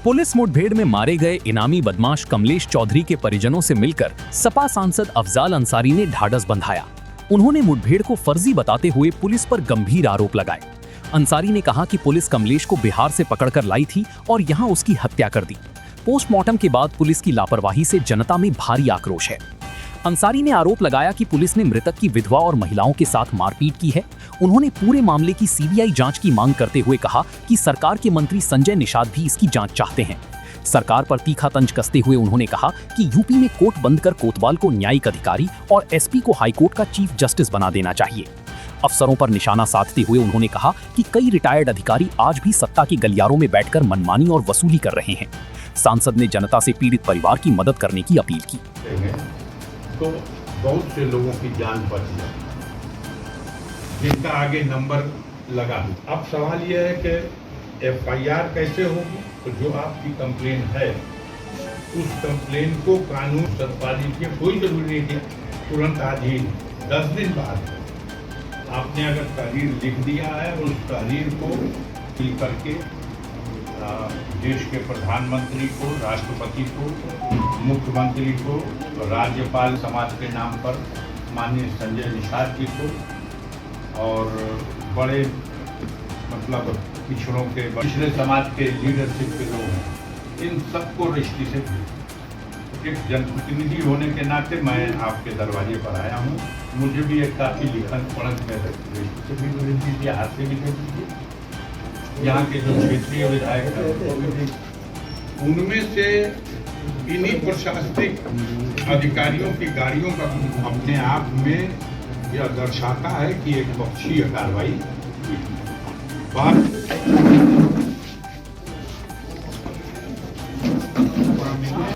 Police मुठभेड़ में मारे गए इनामी बदमाश कमलेश चौधरी के परिजनों से मिलकर सपा सांसद अफजाल अंसारी ने ढाढ़स बंधाया। उन्होंने मुठभेड़ को फर्जी बताते हुए पुलिस पर गंभीर आरोप लगाए। अंसारी ने कहा कि पुलिस कमलेश को बिहार से पकड़कर लाई थी और यहां उसकी हत्या कर दी। पोस्टमार्टम के बाद पुलिस की लापरवाही से जनता में भारी आक्रोश है। अंसारी ने आरोप लगाया कि पुलिस ने मृतक की विधवा और महिलाओं के साथ मारपीट की है। उन्होंने पूरे मामले की सीबीआई जांच की मांग करते हुए कहा कि सरकार के मंत्री संजय निषाद भी इसकी जांच चाहते हैं। सरकार पर तीखा तंज कसते हुए उन्होंने कहा कि यूपी में कोर्ट बंद कर कोतवाल को न्यायिक अधिकारी और एसपी को हाईकोर्ट का चीफ जस्टिस बना देना चाहिए। अफसरों पर निशाना साधते हुए उन्होंने कहा कि कई रिटायर्ड अधिकारी आज भी सत्ता के गलियारों में बैठकर मनमानी और वसूली कर रहे हैं। सांसद ने जनता से पीड़ित परिवार की मदद करने की अपील की। तो बहुत से लोगों की जान बच जाती जिनका आगे नंबर लगा। अब सवाल यह है कि एफआईआर कैसे होगी। तो जो आपकी कंप्लेन है उस कंप्लेन को कानून सत्ता दीजिए, कोई जरूरी नहीं है तुरंत आज ही 10 दिन बाद आपने अगर तहरीर लिख दिया है और उस तहरीर को लिख करके देश के प्रधानमंत्री को, राष्ट्रपति को, मुख्यमंत्री को, राज्यपाल समाज के नाम पर माननीय संजय निषाद जी को और बड़े मतलब पिछड़े समाज के लीडरशिप के लोग हैं, इन सबको रजिस्ट्री से एक जनप्रतिनिधि होने के नाते मैं आपके दरवाजे पर आया हूँ। मुझे भी एक काफ़ी लिखन पढ़न में रजिस्ट्री से भी भेज दीजिए, हाथ से भी भेज दीजिए। यहाँ के जो क्षेत्रीय विधायक हैं उनमें से इन्हीं प्रशासनिक अधिकारियों की गाड़ियों का अपने आप में यह दर्शाता है कि एक पक्षीय कार्रवाई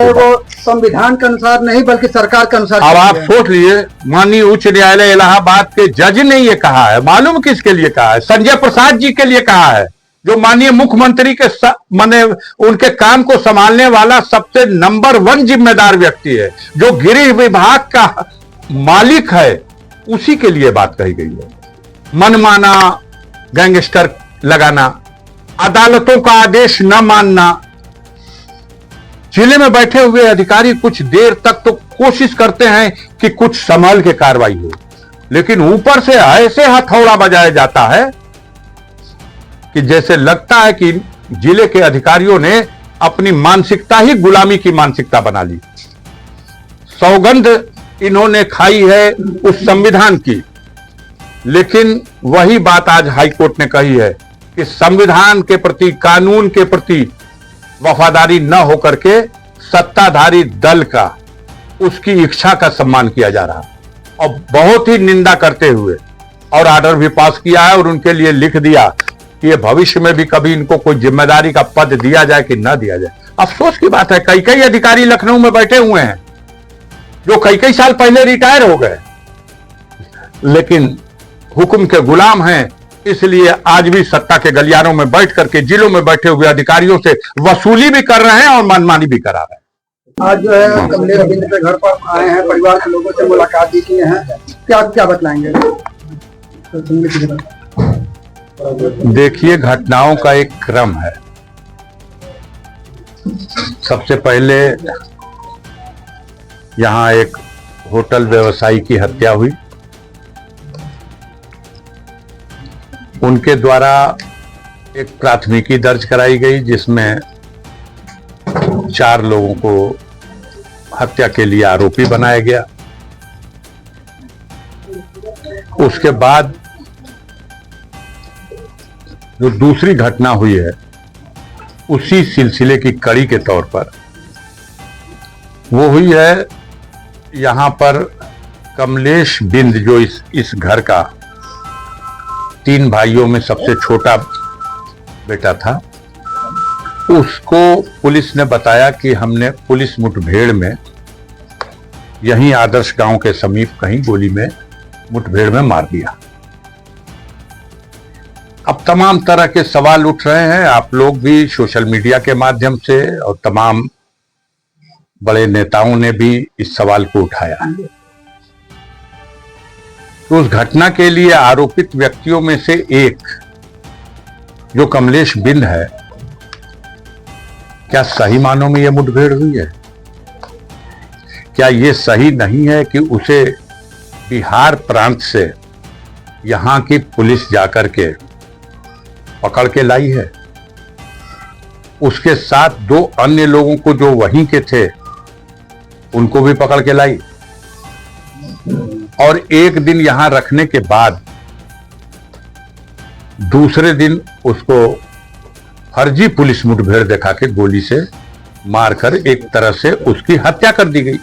वो संविधान के अनुसार नहीं बल्कि सरकार के अनुसार। अब आप सोच लिए, माननीय उच्च न्यायालय इलाहाबाद के जज ने ये कहा है, मालूम किसके लिए कहा है? संजय प्रसाद जी के लिए कहा है, जो माननीय मुख्यमंत्री के माने उनके काम को संभालने वाला सबसे नंबर 1 जिम्मेदार व्यक्ति है, जो गृह विभाग का मालिक है, उसी के लिए बात कही गई है। मनमाना गैंगस्टर लगाना, अदालतों का आदेश न मानना, जिले में बैठे हुए अधिकारी कुछ देर तक तो कोशिश करते हैं कि कुछ संभाल के कार्रवाई हो, लेकिन ऊपर से ऐसे हथौड़ा बजाया जाता है कि जैसे लगता है कि जिले के अधिकारियों ने अपनी मानसिकता ही गुलामी की मानसिकता बना ली। सौगंध इन्होंने खाई है उस संविधान की, लेकिन वही बात आज हाईकोर्ट ने कही है कि संविधान के प्रति, कानून के प्रति वफादारी न होकर के सत्ताधारी दल का, उसकी इच्छा का सम्मान किया जा रहा और बहुत ही निंदा करते हुए और आर्डर भी पास किया है और उनके लिए लिख दिया कि ये भविष्य में भी कभी इनको कोई जिम्मेदारी का पद दिया जाए कि न दिया जाए। अफसोस की बात है, कई अधिकारी लखनऊ में बैठे हुए हैं जो कई साल पहले रिटायर हो गए, लेकिन हुक्म के गुलाम हैं, इसलिए आज भी सत्ता के गलियारों में बैठ करके जिलों में बैठे हुए अधिकारियों से वसूली भी कर रहे हैं और मनमानी भी करा रहे हैं। आज जो है कमलेश रविंद्र के घर पर आए हैं, परिवार के लोगों से मुलाकात भी किए हैं, क्या बतलाएंगे? देखिए, घटनाओं का एक क्रम है। सबसे पहले यहां एक होटल व्यवसायी की हत्या हुई, उनके द्वारा एक प्राथमिकी दर्ज कराई गई जिसमें 4 लोगों को हत्या के लिए आरोपी बनाया गया। उसके बाद जो दूसरी घटना हुई है, उसी सिलसिले की कड़ी के तौर पर वो हुई है। यहां पर कमलेश बिंद, जो इस घर का 3 भाइयों में सबसे छोटा बेटा था, उसको पुलिस ने बताया कि हमने पुलिस मुठभेड़ में यहीं आदर्श गांव के समीप कहीं गोली में मुठभेड़ में मार दिया। अब तमाम तरह के सवाल उठ रहे हैं, आप लोग भी सोशल मीडिया के माध्यम से और तमाम बड़े नेताओं ने भी इस सवाल को उठाया। तो उस घटना के लिए आरोपित व्यक्तियों में से एक, जो कमलेश बिंद है, क्या सही मानों में यह मुठभेड़ हुई है? क्या यह सही नहीं है कि उसे बिहार प्रांत से यहां की पुलिस जाकर के पकड़ के लाई है? उसके साथ 2 अन्य लोगों को जो वहीं के थे उनको भी पकड़ के लाई, और एक दिन यहां रखने के बाद दूसरे दिन उसको फर्जी पुलिस मुठभेड़ दिखा के गोली से मारकर एक तरह से उसकी हत्या कर दी गई।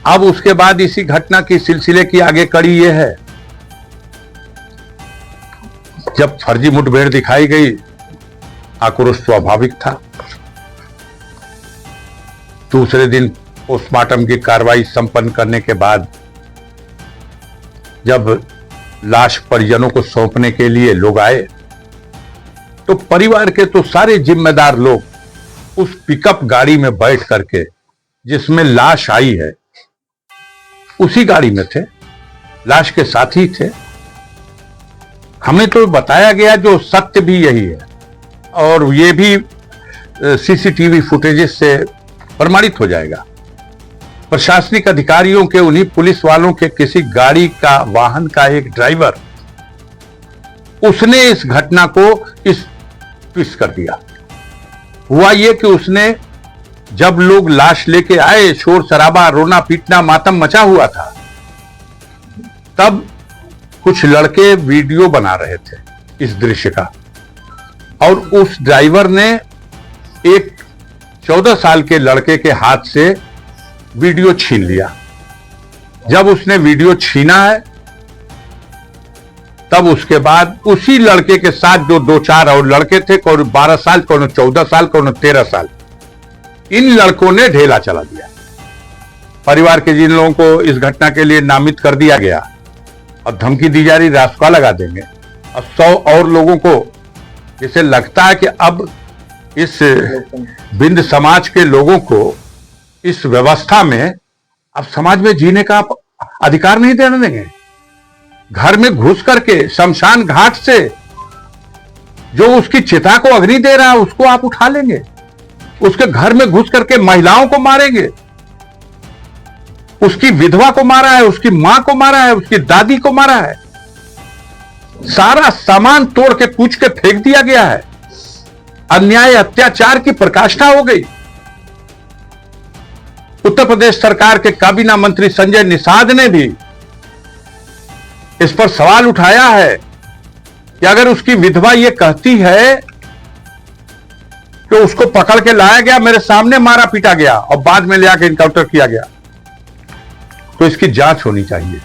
अब उसके बाद इसी घटना की सिलसिले की आगे कड़ी यह है, जब फर्जी मुठभेड़ दिखाई गई, आक्रोश स्वाभाविक था। दूसरे दिन पोस्टमार्टम की कार्रवाई संपन्न करने के बाद जब लाश परिजनों को सौंपने के लिए लोग आए, तो परिवार के तो सारे जिम्मेदार लोग उस पिकअप गाड़ी में बैठ करके जिसमें लाश आई है उसी गाड़ी में थे, लाश के साथ ही थे। हमें तो बताया गया, जो सत्य भी यही है और ये भी सीसीटीवी फुटेजेस से प्रमाणित हो जाएगा। प्रशासनिक अधिकारियों के, उन्हीं पुलिस वालों के किसी गाड़ी का, वाहन का एक ड्राइवर, उसने इस घटना को इस ट्विस्ट कर दिया। हुआ यह कि उसने, जब लोग लाश लेके आए, शोर शराबा, रोना पीटना, मातम मचा हुआ था, तब कुछ लड़के वीडियो बना रहे थे इस दृश्य का, और उस ड्राइवर ने एक 14 साल के लड़के के हाथ से वीडियो छीन लिया। जब उसने वीडियो छीना है, तब उसके बाद उसी लड़के के साथ जो 2-4 और लड़के थे, कौन 12 साल, कौन 14 साल, कौन 13 साल, इन लड़कों ने ढेला चला दिया। परिवार के जिन लोगों को इस घटना के लिए नामित कर दिया गया, अब धमकी दी जा रही, रासुका लगा देंगे। अब 100 और लोगों को, जिसे लगता है कि अब इस बिंद समाज के लोगों को इस व्यवस्था में, अब समाज में जीने का अधिकार नहीं देने देंगे। घर में घुस करके शमशान घाट से जो उसकी चिता को अग्नि दे रहा है उसको आप उठा लेंगे, उसके घर में घुस करके महिलाओं को मारेंगे, उसकी विधवा को मारा है, उसकी मां को मारा है, उसकी दादी को मारा है, सारा सामान तोड़ के कूच के फेंक दिया गया है। अन्याय अत्याचार की प्रकाष्ठा हो गई। उत्तर प्रदेश सरकार के काबीना मंत्री संजय निषाद ने भी इस पर सवाल उठाया है कि अगर उसकी विधवा यह कहती है कि उसको पकड़ के लाया गया, मेरे सामने मारा पीटा गया और बाद में ले आके इनकाउंटर किया गया, तो इसकी जांच होनी चाहिए।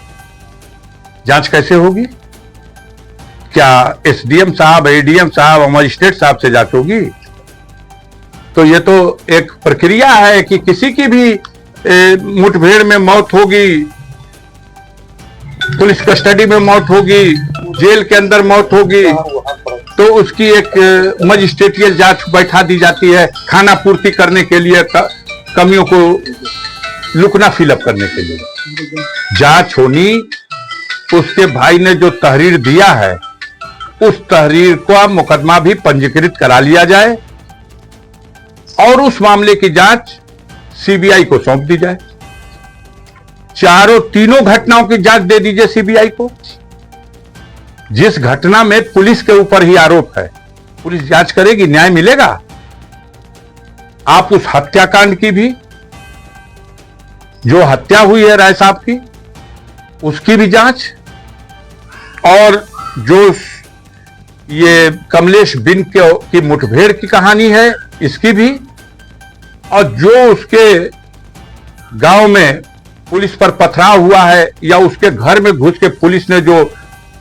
जांच कैसे होगी? क्या एसडीएम साहब, एडीएम साहब और मजिस्ट्रेट साहब से जांच होगी? तो ये तो एक प्रक्रिया है कि किसी की भी मुठभेड़ में मौत होगी, पुलिस कस्टडी में मौत होगी, जेल के अंदर मौत होगी, तो उसकी एक मजिस्ट्रेटियल जांच बैठा दी जाती है, खाना पूर्ति करने के लिए, कमियों को लुकना फिलअप करने के लिए जांच होनी। उसके भाई ने जो तहरीर दिया है, उस तहरीर का मुकदमा भी पंजीकृत करा लिया जाए और उस मामले की जांच सीबीआई को सौंप दी जाए। तीनों घटनाओं की जांच दे दीजिए सीबीआई को। जिस घटना में पुलिस के ऊपर ही आरोप है, पुलिस जांच करेगी, न्याय मिलेगा। आप उस हत्याकांड की भी, जो हत्या हुई है राय साहब की, उसकी भी जांच, और जो ये कमलेश बिन की मुठभेड़ की कहानी है इसकी भी, और जो उसके गांव में पुलिस पर पथराव हुआ है या उसके घर में घुस के पुलिस ने जो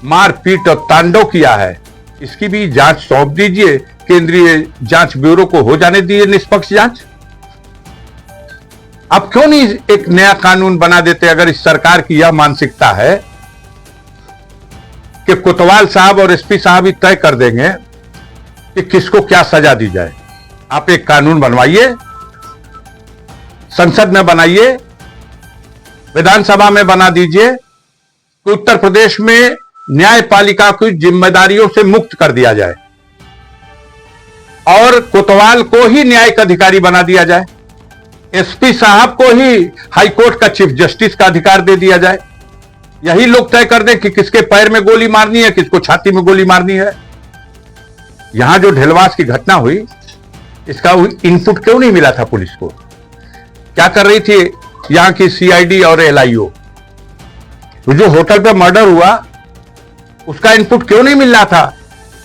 मारपीट और तांडव किया है, इसकी भी जांच सौंप दीजिए केंद्रीय जांच ब्यूरो को। हो जाने दीजिए निष्पक्ष जांच। अब क्यों नहीं एक नया कानून बना देते? अगर इस सरकार की यह मानसिकता है कि कोतवाल साहब और एसपी साहब ही तय कर देंगे कि किसको क्या सजा दी जाए, आप एक कानून बनवाइए, संसद में बनाइए, विधानसभा में बना दीजिए कि उत्तर प्रदेश में न्यायपालिका की जिम्मेदारियों से मुक्त कर दिया जाए। और कोतवाल को ही न्यायिक अधिकारी बना दिया जाए, एसपी साहब को ही हाईकोर्ट का चीफ जस्टिस का अधिकार दे दिया जाए। यही लोग तय कर दें कि किसके पैर में गोली मारनी है, किसको छाती में गोली मारनी है। यहां जो ढेलवास की घटना हुई, इसका इनपुट क्यों नहीं मिला था पुलिस को? क्या कर रही थी यहां की सीआईडी और एलआईओ? जो होटल पे मर्डर हुआ उसका इनपुट क्यों नहीं मिल रहा था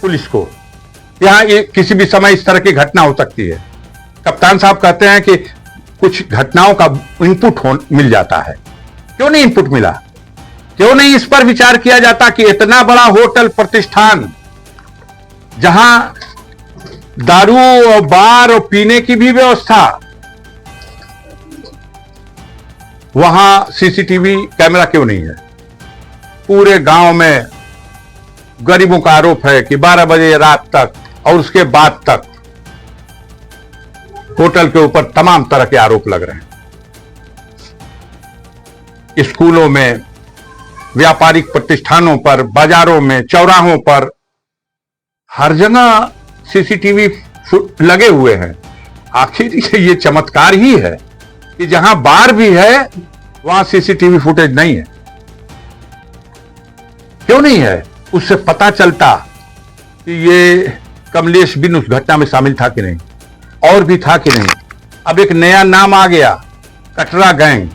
पुलिस को? यहां किसी भी समय इस तरह की घटना हो सकती है। कप्तान साहब कहते हैं कि कुछ घटनाओं का इनपुट मिल जाता है, क्यों नहीं इनपुट मिला? क्यों नहीं इस पर विचार किया जाता कि इतना बड़ा होटल प्रतिष्ठान जहां दारू और बार और पीने की भी व्यवस्था, वहां सीसीटीवी कैमरा क्यों नहीं है? पूरे गांव में गरीबों का आरोप है कि 12 बजे रात तक और उसके बाद तक होटल के ऊपर तमाम तरह के आरोप लग रहे हैं। स्कूलों में, व्यापारिक प्रतिष्ठानों पर, बाजारों में, चौराहों पर, हर जगह सीसीटीवी लगे हुए हैं। आखिर ये चमत्कार ही है कि जहां बार भी है वहां सीसीटीवी फुटेज नहीं है। क्यों नहीं है? उससे पता चलता कि ये कमलेश बिन उस घटना में शामिल था कि नहीं, और भी था कि नहीं। अब एक नया नाम आ गया, कटरा गैंग।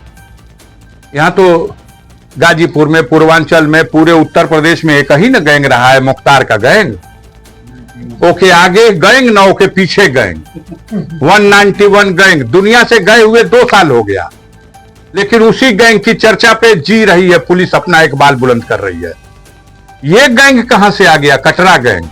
यहां तो गाजीपुर में, पूर्वांचल में, पूरे उत्तर प्रदेश में एक ही ना गैंग रहा है, मुख्तार का गैंग। ओके आगे गैंग ना, ओके पीछे गैंग। 191 गैंग दुनिया से गए हुए 2 साल हो गया, लेकिन उसी गैंग की चर्चा पे जी रही है पुलिस, अपना इकबाल बुलंद कर रही है। ये गैंग कहां से आ गया? कटरा गैंग।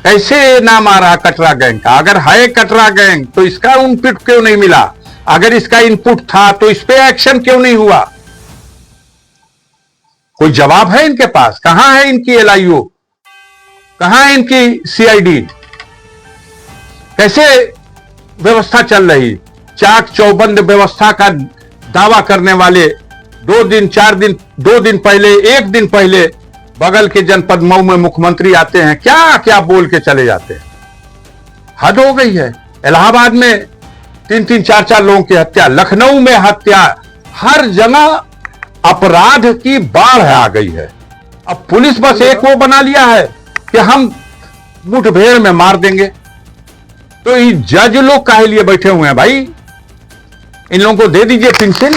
कैसे नाम आ रहा कटरा गैंग का? अगर है कटरा गैंग तो इसका इनपुट क्यों नहीं मिला? अगर इसका इनपुट था तो इस पे एक्शन क्यों नहीं हुआ? कोई जवाब है इनके पास? कहां है इनकी एलआईओ? कहां है इनकी सीआईडी? कैसे व्यवस्था चल रही? चाक चौबंद व्यवस्था का दावा करने वाले 2 दिन 4 दिन 2 दिन पहले, 1 दिन पहले बगल के जनपद मऊ में मुख्यमंत्री आते हैं, क्या क्या बोल के चले जाते हैं। हद हो गई है। इलाहाबाद में 3-3 4-4 लोगों की हत्या, लखनऊ में हत्या, हर जगह अपराध की बाढ़ आ गई है। अब पुलिस बस एक वो बना लिया है कि हम मुठभेड़ में मार देंगे। तो ये जज लोग काहे लिए बैठे हुए हैं भाई? इन लोगों को दे दीजिए पेंशन,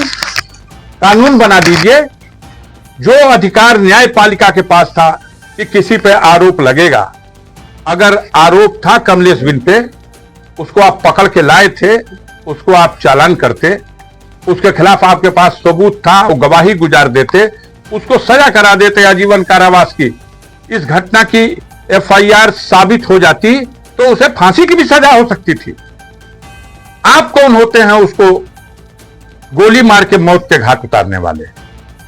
कानून बना दीजिए। जो अधिकार न्यायपालिका के पास था कि किसी पे आरोप लगेगा, अगर आरोप था कमलेश बिन पे, उसको आप पकड़ के लाए थे, उसको आप चालान करते, उसके खिलाफ आपके पास सबूत था, वो गवाही गुजार देते, उसको सजा करा देते आजीवन कारावास की। इस घटना की एफआईआर साबित हो जाती तो उसे फांसी की भी सजा हो सकती थी। आप कौन होते हैं उसको गोली मार के मौत के घाट उतारने वाले?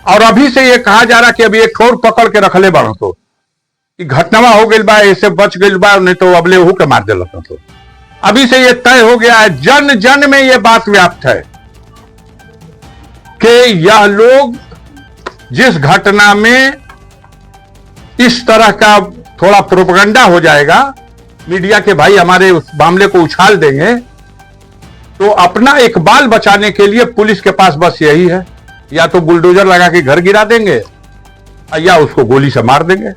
और अभी से ये कहा जा रहा कि अभी एक और पकड़ के रख ले बाड़ो तो कि घटना हो गई बा, ऐसे बच गई बा, नहीं तो अबले हु के मार दे। तो अभी से ये तय हो गया है, जन जन में ये बात व्याप्त है कि यह लोग जिस घटना में इस तरह का थोड़ा प्रोपेगेंडा हो जाएगा, मीडिया के भाई हमारे उस मामले को उछाल देंगे, तो अपना इकबाल बचाने के लिए पुलिस के पास बस यही है, या तो बुलडोजर लगा के घर गिरा देंगे या उसको गोली से मार देंगे।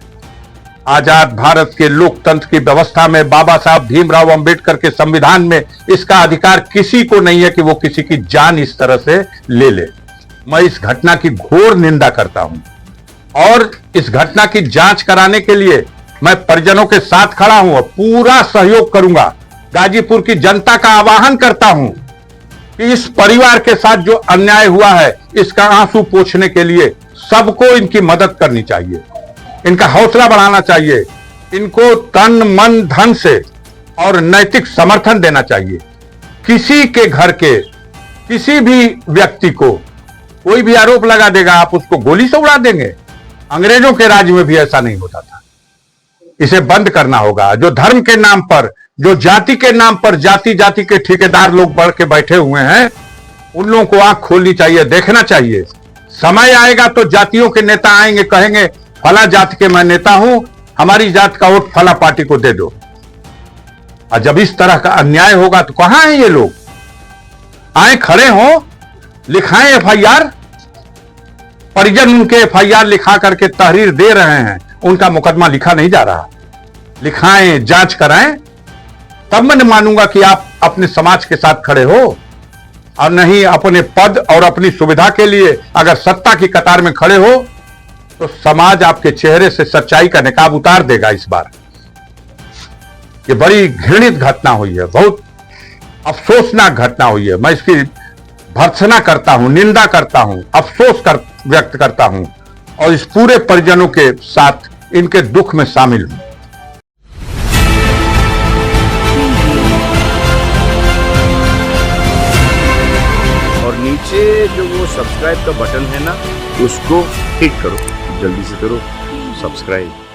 आजाद भारत के लोकतंत्र की व्यवस्था में, बाबा साहब भीमराव अंबेडकर के संविधान में इसका अधिकार किसी को नहीं है कि वो किसी की जान इस तरह से ले ले। मैं इस घटना की घोर निंदा करता हूं और इस घटना की जांच कराने के लिए मैं परिजनों के साथ खड़ा हूं और पूरा सहयोग करूंगा। गाजीपुर की जनता का आह्वान करता हूं कि इस परिवार के साथ जो अन्याय हुआ है, इसका आंसू पोंछने के लिए सबको इनकी मदद करनी चाहिए, इनका हौसला बढ़ाना चाहिए, इनको तन मन धन से और नैतिक समर्थन देना चाहिए। किसी के घर के किसी भी व्यक्ति को कोई भी आरोप लगा देगा, आप उसको गोली से उड़ा देंगे। अंग्रेजों के राज में भी ऐसा नहीं होता था। इसे बंद करना होगा। जो धर्म के नाम पर, जो जाति के नाम पर जाति जाति के ठेकेदार लोग बढ़ के बैठे हुए हैं, उन लोगों को आंख खोलनी चाहिए, देखना चाहिए। समय आएगा तो जातियों के नेता आएंगे, कहेंगे फला जाति के मैं नेता हूं, हमारी जात का वोट फला पार्टी को दे दो। और जब इस तरह का अन्याय होगा तो कहां हैं ये लोग? आए खड़े हो, लिखाएं एफआईआर। परिजन उनके एफआईआर लिखा करके तहरीर दे रहे हैं, उनका मुकदमा लिखा नहीं जा रहा। लिखाएं, जांच कराएं, तब मैं मानूंगा कि आप अपने समाज के साथ खड़े हो, और नहीं अपने पद और अपनी सुविधा के लिए अगर सत्ता की कतार में खड़े हो तो समाज आपके चेहरे से सच्चाई का निकाब उतार देगा। इस बार ये बड़ी घृणित घटना हुई है, बहुत अफसोसनाक घटना हुई है। मैं इसकी भर्त्सना करता हूं, निंदा करता हूं, व्यक्त करता हूं और इस पूरे परिजनों के साथ इनके दुख में शामिल हूं। और नीचे जो वो सब्सक्राइब का बटन है ना, उसको हिट करो, जल्दी से करो सब्सक्राइब।